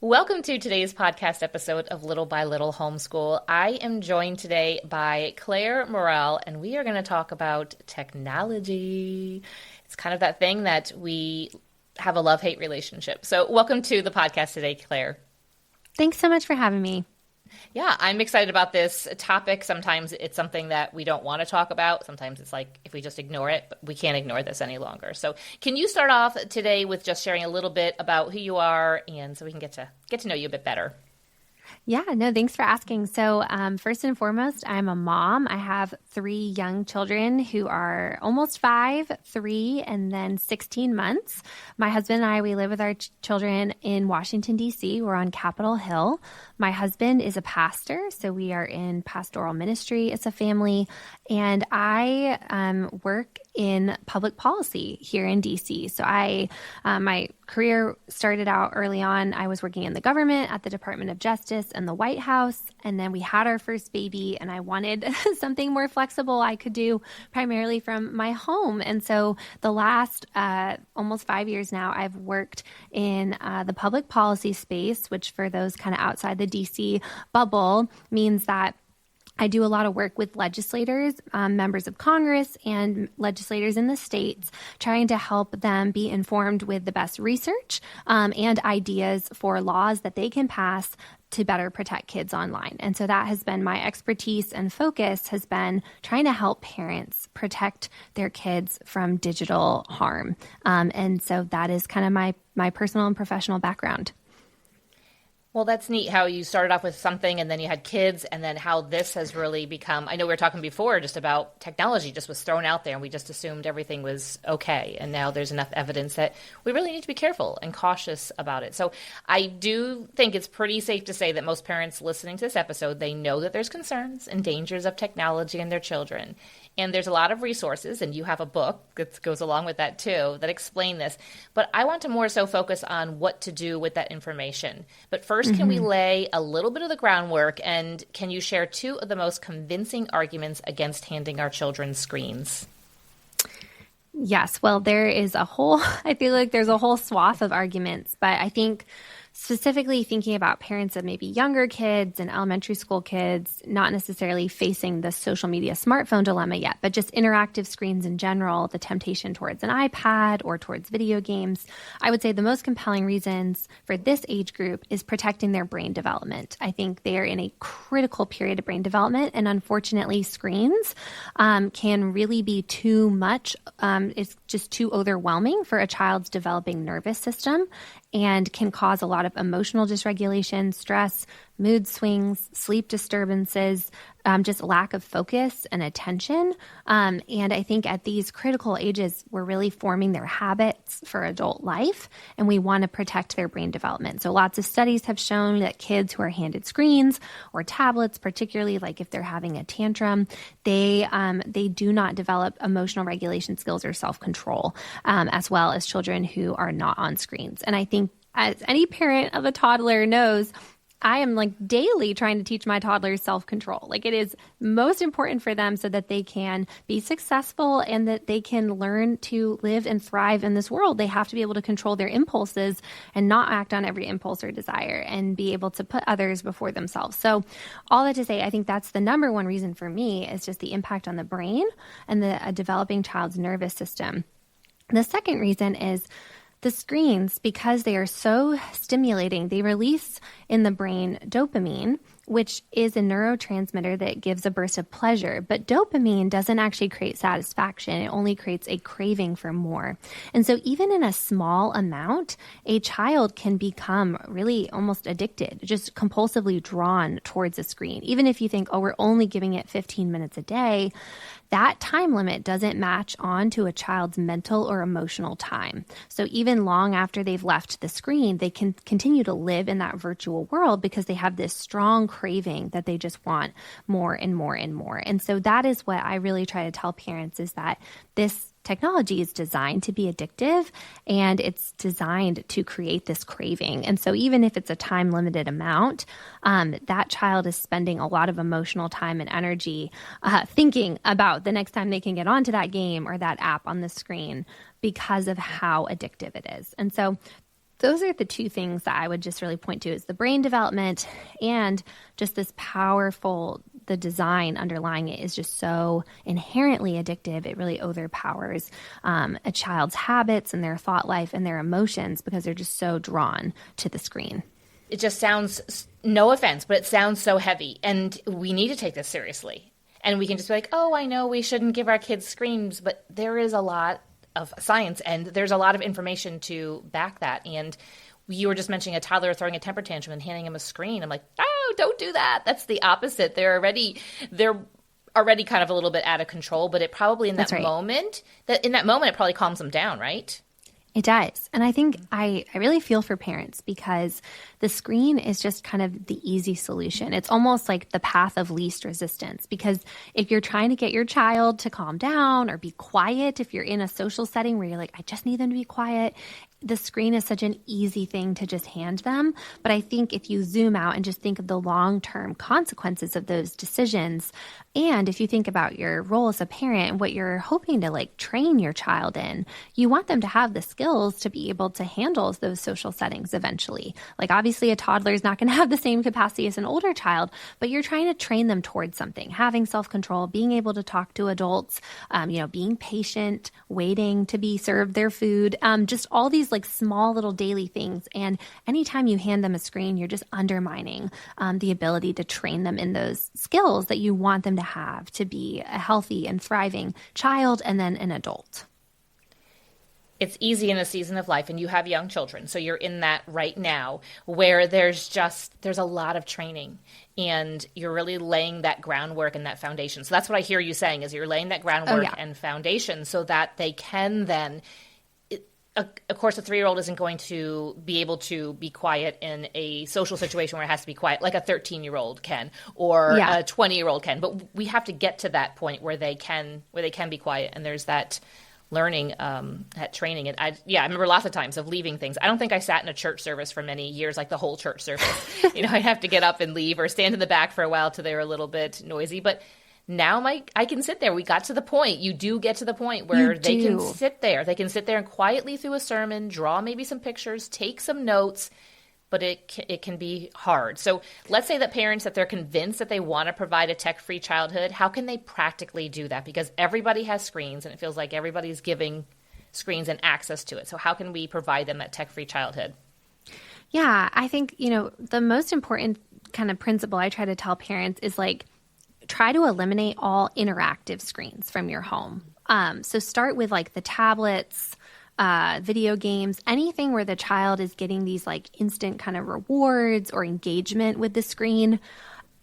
Welcome to today's podcast episode of Little by Little Homeschool. I am joined today by Clare Morell, and we are going to talk about technology. It's kind of that thing that we have a love-hate relationship. So welcome to the podcast today, Clare. Thanks so much for having me. Yeah, I'm excited about this topic. Sometimes it's something that we don't want to talk about. Sometimes it's like if we just ignore it, but we can't ignore this any longer. So can you start off today with just sharing a little bit about who you are, and so we can get to know you a bit better? Yeah, no, thanks for asking. So first and foremost, I'm a mom. I have 3 young children who are almost 5, 3, and then 16 months. My husband and I, we live with our children in Washington, D.C. We're on Capitol Hill. My husband is a pastor, so we are in pastoral ministry as a family. And I work in public policy here in DC. So my career started out early on. I was working in the government at the Department of Justice and the White House. And then we had our first baby, and I wanted something more flexible I could do primarily from my home. And so the last almost 5 years now, I've worked in the public policy space, which for those kind of outside the DC bubble means that I do a lot of work with legislators, members of Congress, and legislators in the states, trying to help them be informed with the best research and ideas for laws that they can pass to better protect kids online. And so that has been my expertise, and focus has been trying to help parents protect their kids from digital harm. And so that is kind of my personal and professional background. Well, that's neat how you started off with something and then you had kids, and then how this has really become, I know we were talking before just about technology just was thrown out there and we just assumed everything was okay. And now there's enough evidence that we really need to be careful and cautious about it. So I do think it's pretty safe to say that most parents listening to this episode, they know that there's concerns and dangers of technology in their children. And there's a lot of resources, and you have a book that goes along with that too, that explain this. But I want to more so focus on what to do with that information. But first, can we lay a little bit of the groundwork, and can you share 2 of the most convincing arguments against handing our children screens? Yes, well, I feel like there's a whole swath of arguments, but I think specifically thinking about parents of maybe younger kids and elementary school kids, not necessarily facing the social media smartphone dilemma yet, but just interactive screens in general, the temptation towards an iPad or towards video games. I would say the most compelling reasons for this age group is protecting their brain development. I think they are in a critical period of brain development, and unfortunately screens can really be too much. It's just too overwhelming for a child's developing nervous system, and can cause a lot of emotional dysregulation, stress, mood swings, sleep disturbances, just lack of focus and attention. And I think at these critical ages, we're really forming their habits for adult life, and we want to protect their brain development. So lots of studies have shown that kids who are handed screens or tablets, particularly like if they're having a tantrum, they do not develop emotional regulation skills or self-control, as well as children who are not on screens. And I think as any parent of a toddler knows, I am like daily trying to teach my toddlers self-control. Like it is most important for them so that they can be successful and that they can learn to live and thrive in this world. They have to be able to control their impulses and not act on every impulse or desire, and be able to put others before themselves. So all that to say, I think that's the number one reason for me, is just the impact on the brain and a developing child's nervous system. The second reason is the screens, because they are so stimulating, they release in the brain dopamine, which is a neurotransmitter that gives a burst of pleasure. But dopamine doesn't actually create satisfaction. It only creates a craving for more. And so even in a small amount, a child can become really almost addicted, just compulsively drawn towards a screen. Even if you think, oh, we're only giving it 15 minutes a day, that time limit doesn't match on to a child's mental or emotional time. So even long after they've left the screen, they can continue to live in that virtual world because they have this strong craving that they just want more and more and more. And so that is what I really try to tell parents, is that this technology is designed to be addictive, and it's designed to create this craving. And so even if it's a time limited amount, that child is spending a lot of emotional time and energy thinking about the next time they can get onto that game or that app on the screen because of how addictive it is. And so Those are the two things that I would just really point to is the brain development and just this powerful, the design underlying it is just so inherently addictive. It really overpowers a child's habits and their thought life and their emotions because they're just so drawn to the screen. It just sounds, no offense, but it sounds so heavy. And we need to take this seriously. And we can just be like, oh, I know we shouldn't give our kids screens, but there is a lot of science and there's a lot of information to back that. And you were just mentioning a toddler throwing a temper tantrum and handing him a screen. I'm like, oh, don't do that. That's the opposite. They're already kind of a little bit out of control, but it probably in that moment, it probably calms them down, right? It does. And I think I really feel for parents because the screen is just kind of the easy solution. It's almost like the path of least resistance because if you're trying to get your child to calm down or be quiet, if you're in a social setting where you're like, I just need them to be quiet, the screen is such an easy thing to just hand them. But I think if you zoom out and just think of the long-term consequences of those decisions, and if you think about your role as a parent and what you're hoping to like train your child in, you want them to have the skills to be able to handle those social settings eventually. Like obviously a toddler is not going to have the same capacity as an older child, but you're trying to train them towards something, having self-control, being able to talk to adults, being patient, waiting to be served their food, just all these like small little daily things. And anytime you hand them a screen, you're just undermining the ability to train them in those skills that you want them to have to be a healthy and thriving child and then an adult. It's easy in a season of life and you have young children. So you're in that right now where there's a lot of training and you're really laying that groundwork and that foundation. So that's what I hear you saying is you're laying that groundwork and foundation so that they can then, of course, a 3-year-old isn't going to be able to be quiet in a social situation where it has to be quiet like a 13-year-old can or a 20-year-old can. But we have to get to that point where they can be quiet and there's that learning, that training. And I remember lots of times of leaving things. I don't think I sat in a church service for many years, like the whole church service. I'd have to get up and leave or stand in the back for a while till they were a little bit noisy. But now I can sit there. We got to the point. You do get to the point where they can sit there. They can sit there and quietly through a sermon, draw maybe some pictures, take some notes, but it can be hard. So let's say that parents, that they're convinced that they want to provide a tech-free childhood, how can they practically do that? Because everybody has screens and it feels like everybody's giving screens and access to it. So how can we provide them that tech-free childhood? Yeah, I think, the most important kind of principle I try to tell parents is like, try to eliminate all interactive screens from your home. So start with like the tablets, video games, anything where the child is getting these like instant kind of rewards or engagement with the screen.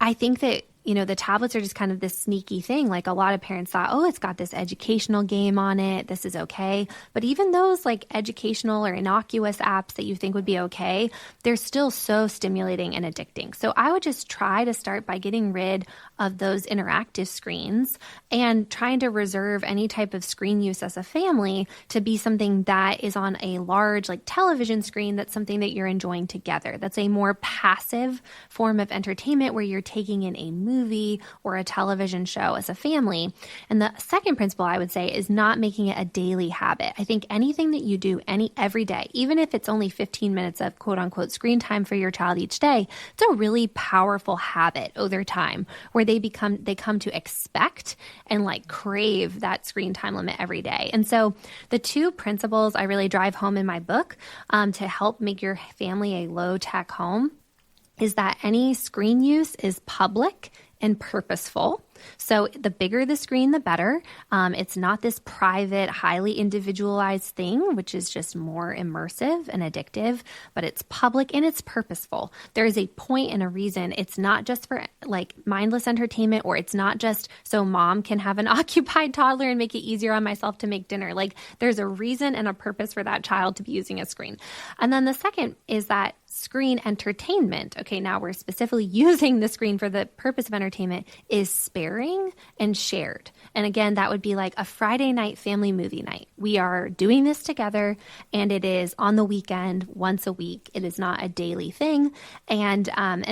I think that, the tablets are just kind of this sneaky thing. Like a lot of parents thought, oh, it's got this educational game on it. This is okay. But even those like educational or innocuous apps that you think would be okay, they're still so stimulating and addicting. So I would just try to start by getting rid of those interactive screens and trying to reserve any type of screen use as a family to be something that is on a large like television screen. That's something that you're enjoying together. That's a more passive form of entertainment where you're taking in a movie or a television show as a family. And the second principle I would say is not making it a daily habit. I think anything that you do every day, even if it's only 15 minutes of quote unquote screen time for your child each day, it's a really powerful habit over time where they come to expect and like crave that screen time limit every day. And so the two principles I really drive home in my book to help make your family a low tech home is that any screen use is public and purposeful. So the bigger the screen, the better. It's not this private, highly individualized thing, which is just more immersive and addictive, but it's public and it's purposeful. There is a point and a reason. It's not just for like mindless entertainment, or it's not just so mom can have an occupied toddler and make it easier on myself to make dinner. Like there's a reason and a purpose for that child to be using a screen. And then the second is that screen entertainment, okay, now we're specifically using the screen for the purpose of entertainment, is sparing and shared. And again, that would be like a Friday night family movie night. We are doing this together, and it is on the weekend, once a week. It is not a daily thing. And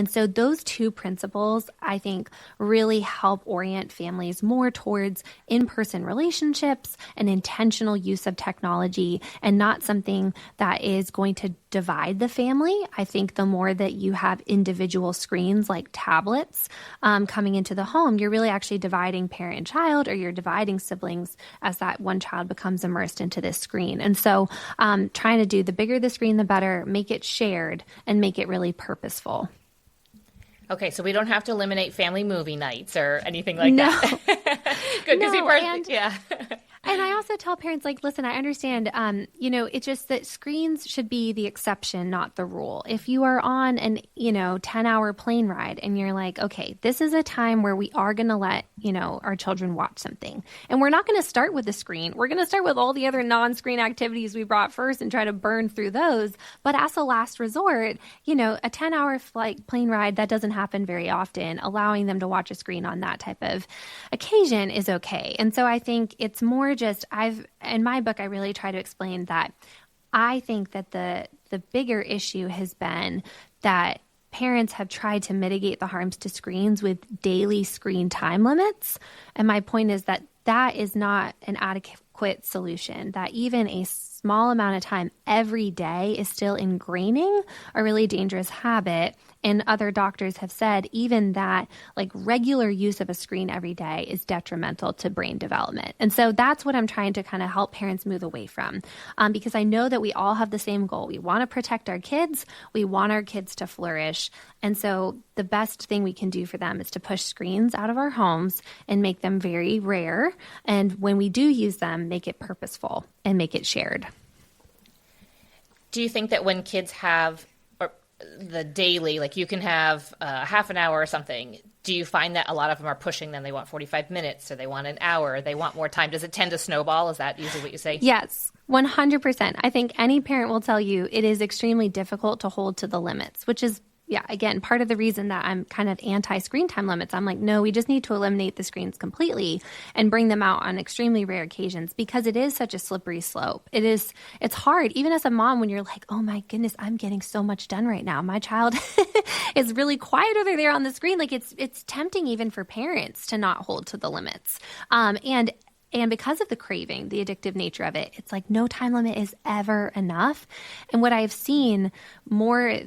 so those two principles, I think, really help orient families more towards in-person relationships and intentional use of technology, and not something that is going to divide the family. I think the more that you have individual screens like tablets coming into the home, you're really actually dividing parent and child, or you're dividing siblings as that one child becomes immersed into this screen. And so trying to do the bigger the screen, the better, make it shared and make it really purposeful. Okay, so we don't have to eliminate family movie nights or anything like that. Good, because yeah. And I also tell parents, like, listen, I understand, it's just that screens should be the exception, not the rule. If you are on an, 10-hour plane ride and you're like, okay, this is a time where we are going to let, our children watch something. And we're not going to start with the screen. We're going to start with all the other non-screen activities we brought first and try to burn through those. But as a last resort, a 10-hour plane ride, that doesn't happen very often. Allowing them to watch a screen on that type of occasion is okay. And so I think it's more just, in my book, I really try to explain that I think that the bigger issue has been that parents have tried to mitigate the harms to screens with daily screen time limits. And my point is that that is not an adequate solution, that even a small amount of time every day is still ingraining a really dangerous habit. And other doctors have said even that like regular use of a screen every day is detrimental to brain development. And so that's what I'm trying to kind of help parents move away from, because I know that we all have the same goal. We want to protect our kids. We want our kids to flourish. And so the best thing we can do for them is to push screens out of our homes and make them very rare. And when we do use them, make it purposeful and make it shared. Do you think that when kids have the daily, like you can have half an hour or something, do you find that a lot of them are pushing them? They want 45 minutes, or they want an hour, they want more time? Does it tend to snowball? Is that usually what you say? Yes, 100%. I think any parent will tell you it is extremely difficult to hold to the limits, which is, again, part of the reason that I'm kind of anti-screen time limits. I'm like, no, we just need to eliminate the screens completely and bring them out on extremely rare occasions, because it is such a slippery slope. It's hard, even as a mom, when you're like, oh my goodness, I'm getting so much done right now. My child is really quiet over there on the screen. Like it's tempting even for parents to not hold to the limits. And because of the craving, the addictive nature of it, it's like no time limit is ever enough. And what I've seen more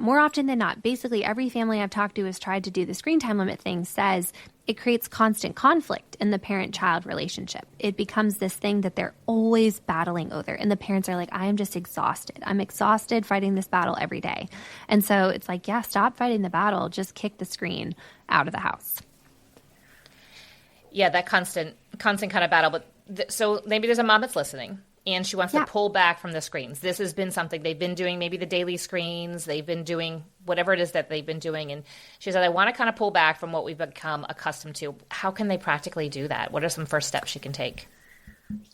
often than not, basically every family I've talked to has tried to do the screen time limit thing says it creates constant conflict in the parent-child relationship. It becomes this thing that they're always battling over. And the parents are like, I am just exhausted. I'm exhausted fighting this battle every day. And so it's like, stop fighting the battle. Just kick the screen out of the house. Yeah, that constant kind of battle. But so maybe there's a mom that's listening, and she wants to pull back from the screens. This has been something they've been doing, maybe the daily screens. They've been doing whatever it is that they've been doing. And she said, I want to kind of pull back from what we've become accustomed to. How can they practically do that? What are some first steps she can take?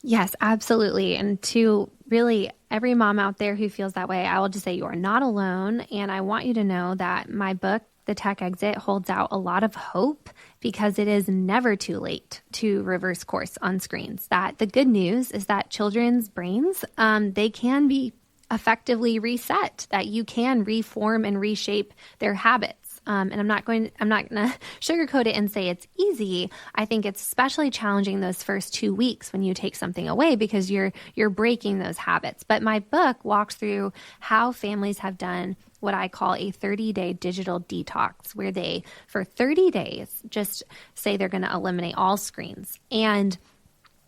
Yes, absolutely. And to really every mom out there who feels that way, I will just say you are not alone. And I want you to know that my book, The Tech Exit, holds out a lot of hope, because it is never too late to reverse course on screens. That the good news is that children's brains, they can be effectively reset, that you can reform and reshape their habits. And I'm not going to sugarcoat it and say it's easy. I think it's especially challenging those first 2 weeks when you take something away, because you're breaking those habits. But my book walks through how families have done what I call a 30-day digital detox, where they, for 30 days, just say they're going to eliminate all screens. And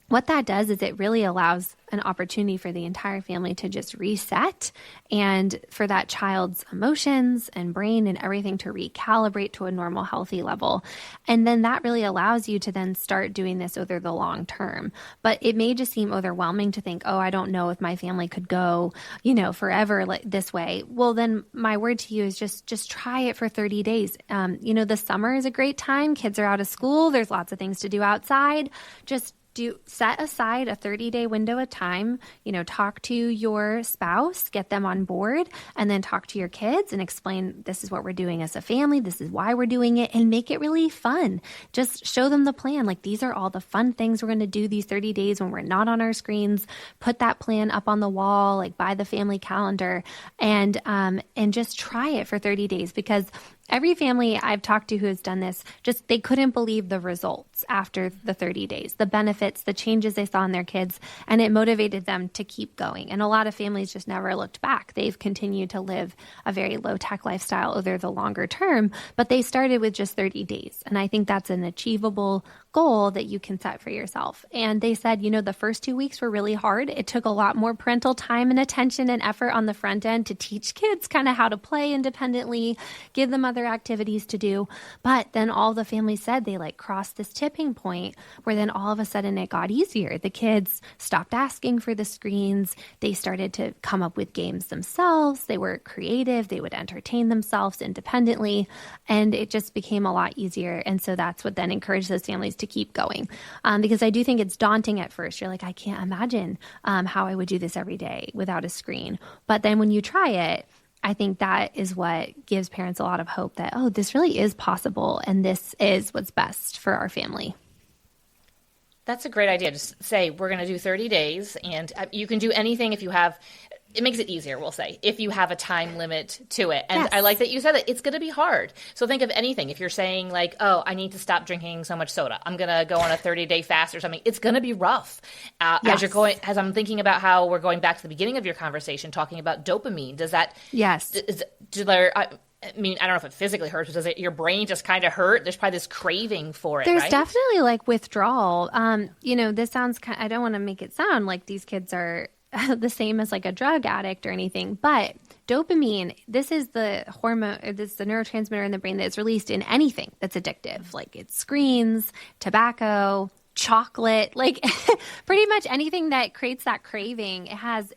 what that does is it really allows an opportunity for the entire family to just reset, and for that child's emotions and brain and everything to recalibrate to a normal, healthy level. And then that really allows you to then start doing this over the long term. But it may just seem overwhelming to think, oh, I don't know if my family could go, forever like this way. Well, then my word to you is just try it for 30 days. The summer is a great time. Kids are out of school. There's lots of things to do outside. Just set aside a 30-day window of time, talk to your spouse, get them on board, and then talk to your kids and explain this is what we're doing as a family, this is why we're doing it, and make it really fun. Just show them the plan. Like, these are all the fun things we're going to do these 30 days when we're not on our screens. Put that plan up on the wall, like by the family calendar, and just try it for 30 days, because every family I've talked to who has done this, just they couldn't believe the results after the 30 days, the benefits, the changes they saw in their kids, and it motivated them to keep going. And a lot of families just never looked back. They've continued to live a very low-tech lifestyle over the longer term, but they started with just 30 days. And I think that's an achievable goal that you can set for yourself. And they said, the first 2 weeks were really hard. It took a lot more parental time and attention and effort on the front end to teach kids kind of how to play independently, give them other activities to do. But then all the families said they crossed this tipping point where then all of a sudden it got easier. The kids stopped asking for the screens. They started to come up with games themselves. They were creative. They would entertain themselves independently. And it just became a lot easier. And so that's what then encouraged those families to keep going. Because I do think it's daunting at first. You're like, I can't imagine how I would do this every day without a screen. But then when you try it, I think that is what gives parents a lot of hope that, oh, this really is possible, and this is what's best for our family. That's a great idea. Just say, we're going to do 30 days, and you can do anything if you have, it makes it easier, we'll say, if you have a time limit to it. And yes. I like that you said that it's going to be hard. So think of anything. If you're saying I need to stop drinking so much soda, I'm going to go on a 30-day fast or something, it's going to be rough. Yes. As I'm thinking about how we're going back to the beginning of your conversation, talking about dopamine, does that, yes. I don't know if it physically hurts, but does your brain just kind of hurt? There's probably this craving for it, There's right? definitely withdrawal. This sounds I don't want to make it sound like these kids are the same as a drug addict or anything, but dopamine, this is the hormone, this is the neurotransmitter in the brain that's released in anything that's addictive. It's screens, tobacco, chocolate, pretty much anything that creates that craving,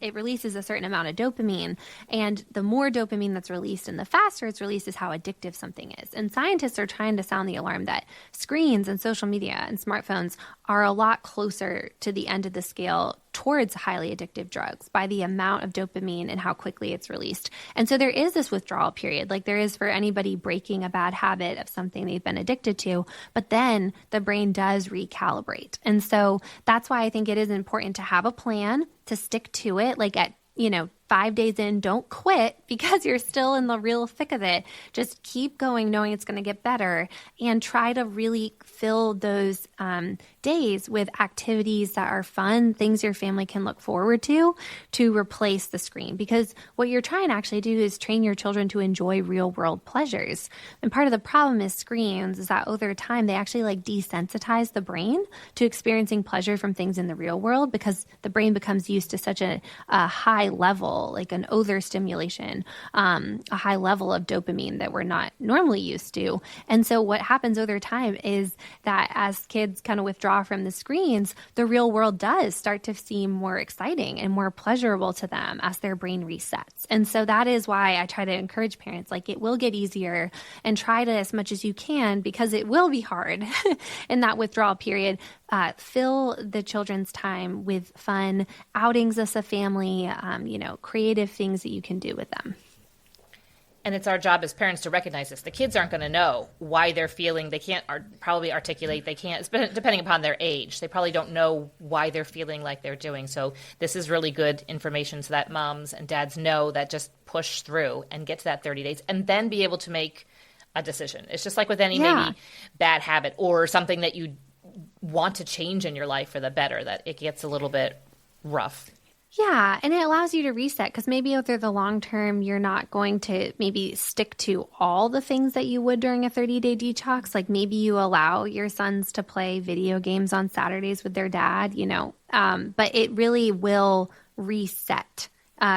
it releases a certain amount of dopamine. And the more dopamine that's released and the faster it's released is how addictive something is. And scientists are trying to sound the alarm that screens and social media and smartphones are a lot closer to the end of the scale towards highly addictive drugs by the amount of dopamine and how quickly it's released. And so there is this withdrawal period, like there is for anybody breaking a bad habit of something they've been addicted to, but then the brain does recalibrate. And so that's why I think it is important to have a plan, to stick to it, like at 5 days in, don't quit because you're still in the real thick of it. Just keep going, knowing it's going to get better, and try to really fill those days with activities that are fun, things your family can look forward to replace the screen. Because what you're trying to actually do is train your children to enjoy real world pleasures. And part of the problem is screens is that over time, they actually desensitize the brain to experiencing pleasure from things in the real world, because the brain becomes used to such a high level, like an overstimulation, a high level of dopamine that we're not normally used to. And so what happens over time is that as kids kind of withdraw from the screens, the real world does start to seem more exciting and more pleasurable to them as their brain resets. And so that is why I try to encourage parents, it will get easier, and try to, as much as you can, because it will be hard in that withdrawal period, fill the children's time with fun outings as a family, creative things that you can do with them. And it's our job as parents to recognize this. The kids aren't going to know why they're feeling. They can't probably articulate. They can't, depending upon their age, they probably don't know why they're feeling like they're doing. So this is really good information so that moms and dads know that just push through and get to that 30 days and then be able to make a decision. It's just like with any maybe bad habit or something that you want to change in your life for the better, that it gets a little bit rough. Yeah, and it allows you to reset, because maybe over the long term, you're not going to maybe stick to all the things that you would during a 30-day detox. Like maybe you allow your sons to play video games on Saturdays with their dad, but it really will reset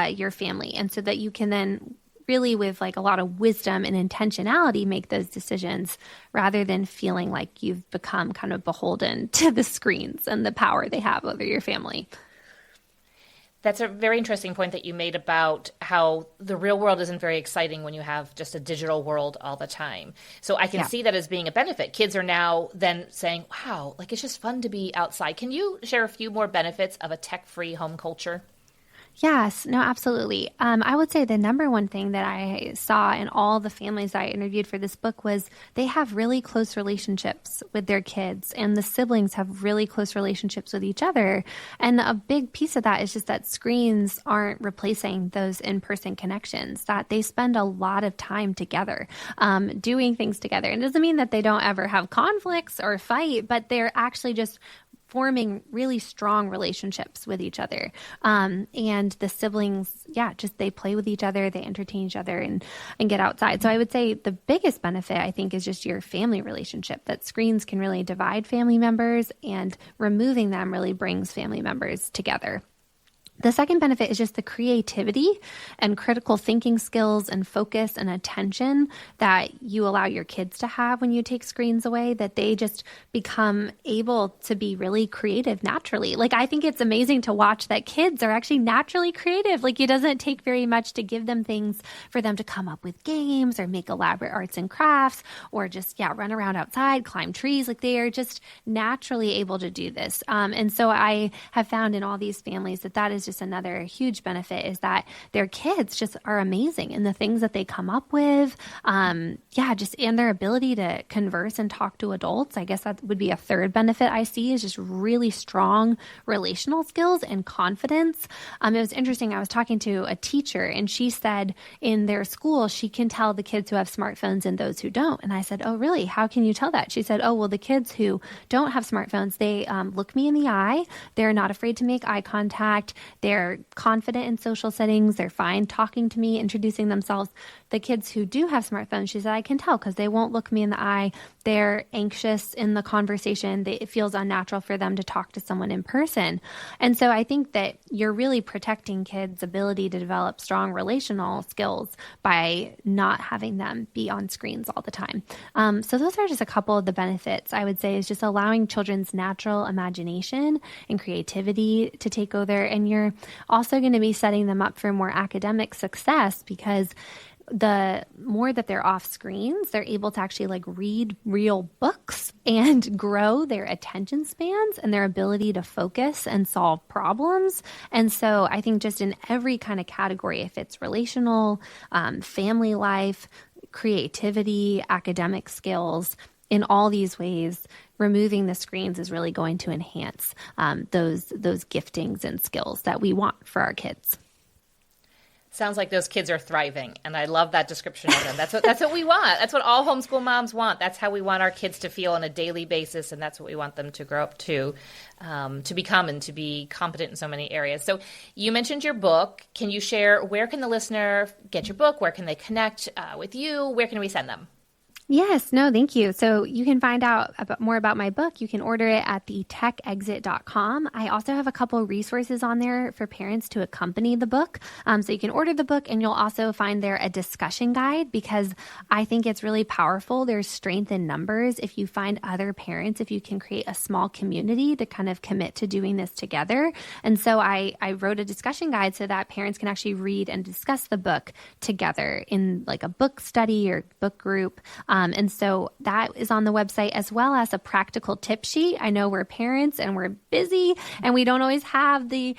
your family. And so that you can then really, with a lot of wisdom and intentionality, make those decisions rather than feeling like you've become kind of beholden to the screens and the power they have over your family. That's a very interesting point that you made about how the real world isn't very exciting when you have just a digital world all the time. So I can Yeah. see that as being a benefit. Kids are now then saying, wow, like it's just fun to be outside. Can you share a few more benefits of a tech-free home culture? Yes, no, absolutely. I would say the number one thing that I saw in all the families I interviewed for this book was they have really close relationships with their kids, and the siblings have really close relationships with each other. And a big piece of that is just that screens aren't replacing those in-person connections, that they spend a lot of time together, doing things together. And it doesn't mean that they don't ever have conflicts or fight, but they're actually just forming really strong relationships with each other. And the siblings, yeah, just they play with each other, they entertain each other and get outside. So I would say the biggest benefit, I think, is just your family relationship, that screens can really divide family members, and removing them really brings family members together. The second benefit is just the creativity and critical thinking skills and focus and attention that you allow your kids to have when you take screens away, that they just become able to be really creative naturally. Like, I think it's amazing to watch that kids are actually naturally creative. Like, it doesn't take very much to give them things for them to come up with games or make elaborate arts and crafts, or just, yeah, run around outside, climb trees. Like, they are just naturally able to do this. And so I have found in all these families that is just another huge benefit, is that their kids just are amazing in the things that they come up with. Just in their ability to converse and talk to adults. I guess that would be a third benefit I see, is just really strong relational skills and confidence. It was interesting. I was talking to a teacher, and she said in their school, she can tell the kids who have smartphones and those who don't. And I said, oh, really? How can you tell that? She said, oh, well, the kids who don't have smartphones, they look me in the eye. They're not afraid to make eye contact. They're confident in social settings. They're fine talking to me, introducing themselves. The kids who do have smartphones, she said, I can tell because they won't look me in the eye. They're anxious in the conversation. It feels unnatural for them to talk to someone in person. And so I think that you're really protecting kids' ability to develop strong relational skills by not having them be on screens all the time. So those are just a couple of the benefits, I would say, is just allowing children's natural imagination and creativity to take over. And you're also going to be setting them up for more academic success, because the more that they're off screens, they're able to actually like read real books and grow their attention spans and their ability to focus and solve problems. And so I think just in every kind of category, if it's relational, family life, creativity, academic skills, in all these ways, removing the screens is really going to enhance those giftings and skills that we want for our kids. Sounds like those kids are thriving, and I love that description of them. That's what we want. That's what all homeschool moms want. That's how we want our kids to feel on a daily basis, and that's what we want them to grow up to become and to be competent in so many areas. So you mentioned your book. Can you share, where can the listener get your book? Where can they connect with you? Where can we send them? Yes, no, thank you. So you can find out more about my book. You can order it at thetechexit.com. I also have a couple of resources on there for parents to accompany the book. So you can order the book, and you'll also find there a discussion guide, because I think it's really powerful. There's strength in numbers. If you find other parents, if you can create a small community to kind of commit to doing this together. And so I wrote a discussion guide so that parents can actually read and discuss the book together in like a book study or book group. And so that is on the website, as well as a practical tip sheet. I know we're parents and we're busy, and we don't always have the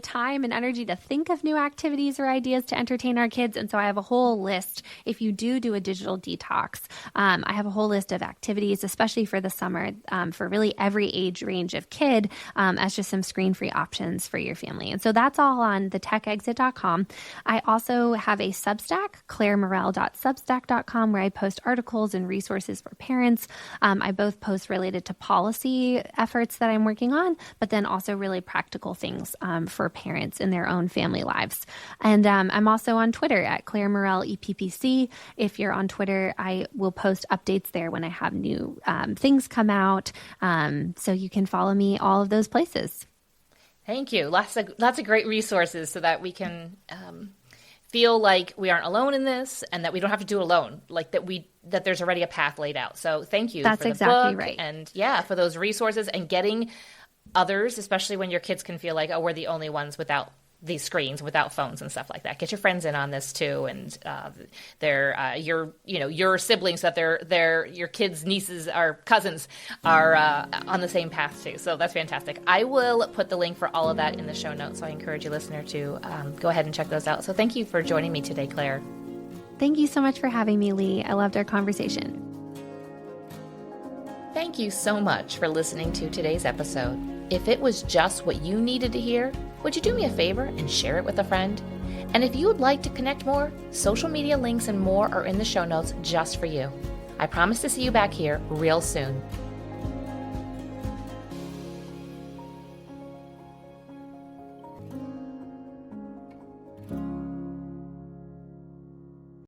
time and energy to think of new activities or ideas to entertain our kids. And so I have a whole list. If you do a digital detox, I have a whole list of activities, especially for the summer, for really every age range of kid, as just some screen-free options for your family. And so that's all on thetechexit.com. I also have a Substack, claremorell.substack.com, where I post articles and resources for parents. I both post related to policy efforts that I'm working on, but then also really practical things for parents in their own family lives. And I'm also on Twitter at Clare Morell EPPC. If you're on Twitter, I will post updates there when I have new things come out. So you can follow me all of those places. Thank you. Lots of great resources so that we can feel like we aren't alone in this, and that we don't have to do it alone, like that there's already a path laid out. So thank you That's for the exactly book, right. and for those resources, and getting others, especially when your kids can feel like, oh, we're the only ones without these screens, without phones and stuff like that. Get your friends in on this too, and your siblings, that your kids, nieces, or cousins are on the same path too. So that's fantastic. I will put the link for all of that in the show notes, so I encourage you, listener, to go ahead and check those out. So thank you for joining me today, Claire. Thank you so much for having me, Lee. I loved our conversation. Thank you so much for listening to today's episode. If it was just what you needed to hear, would you do me a favor and share it with a friend? And if you would like to connect more, social media links and more are in the show notes just for you. I promise to see you back here real soon.